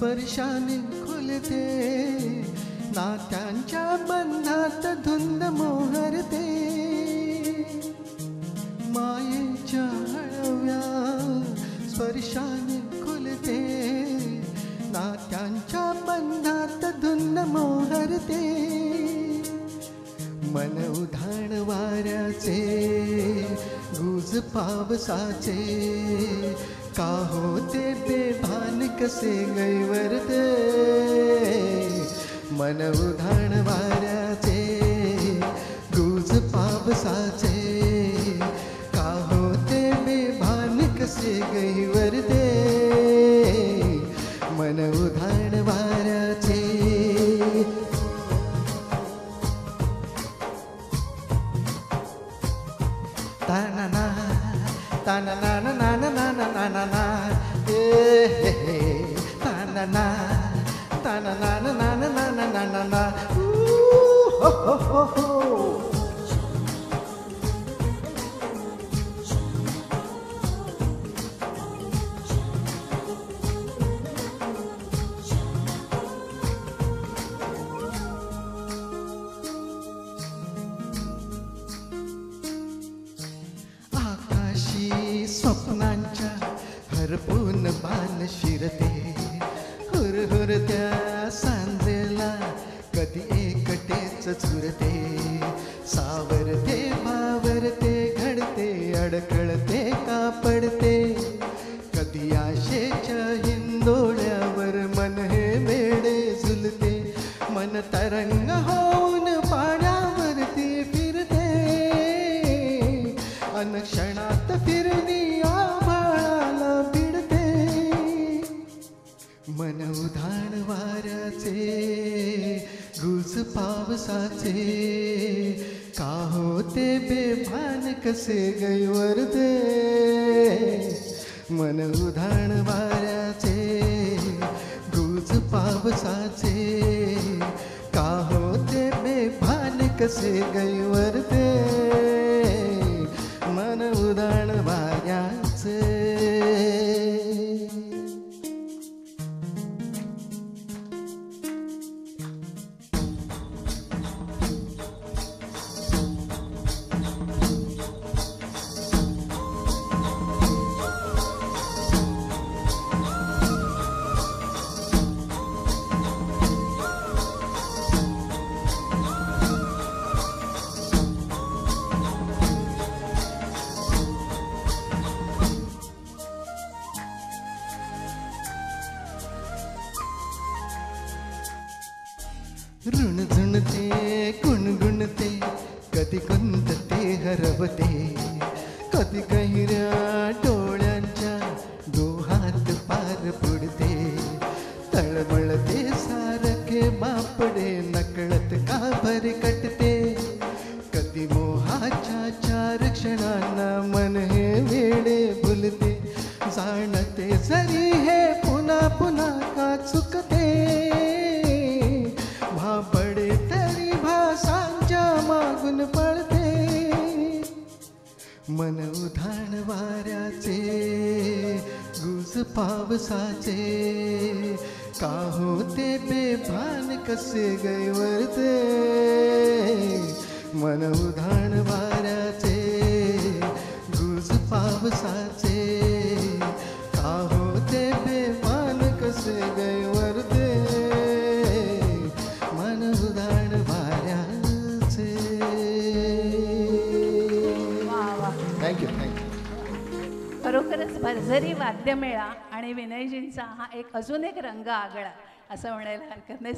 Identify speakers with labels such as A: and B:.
A: स्पर्शाने खुलते, नात्यांच्या बंधात धुंद मोहरते, मायेच्या हळव्या स्पर्शाने खुलते, नात्यांच्या बंधात धुंद मोहरते, मन उधाण वाऱ्याचे गुज पावसाचे, का होते बेभान कसे गैवरते, मन उधाण वाऱ्याचे गुज पावसाचे, का होते बेभान कसे गैवरते, मन उधाण वाऱ्याचे. ताना ताना ना ना ना ना ना ना ना ना ना ए ताना ना ताना ना ना ना ना ना ना ना ना ना हो हो हो. स्वप्नांच्या हरपून बाण शिरते, हुरहुरत्या सांजेला कधी एकटेच झुरते, सावरते भावरते घडते अडखळते का पडते, कधी आशेच्या हिंदोळ्यावर मन हे वेडे झुलते, मन तरंग होऊन पाण्यावरती फिरते, अनक्षणात फिरणी आभाळाला भिडते, मन उधाण वाऱ्याचे गुज पावसाचे, का होते बेभान कसे गैवरते, मन उधाण वाऱ्याचे गुज पावसाचे, का होते बेभान कसे गैवरते, मन उधाण वाऱ्याचे. ऋणझुणते गुणगुणते कधी कुंतते हरवते, कधी गहिऱ्या डोळ्यांच्या डोहात पार पुडते, तळमळते सारखे बापडे नकळत का भरकटते, कधी मोहाच्या चार क्षणांना मन हे वेडे भुलते, जाणते जरी हे पुन्हा पुन्हा का चुकते, पडे तरी भासांच्या मागून पळते, मन उधाण वाऱ्याचे गुज पावसाचे, का होते बेभान कसे गैवरते, मन उधाण वाऱ्याचे गुज पावसाचे, का होते बेभान कसे गैवरते, उधाण वाऱ्याचे. Thank you thank you.
B: खरोखरच भरझरी वाद्यमेळा आणि विनयजींचा हा एक अजून एक रंग आगळा असं म्हणायला हरकत नाही.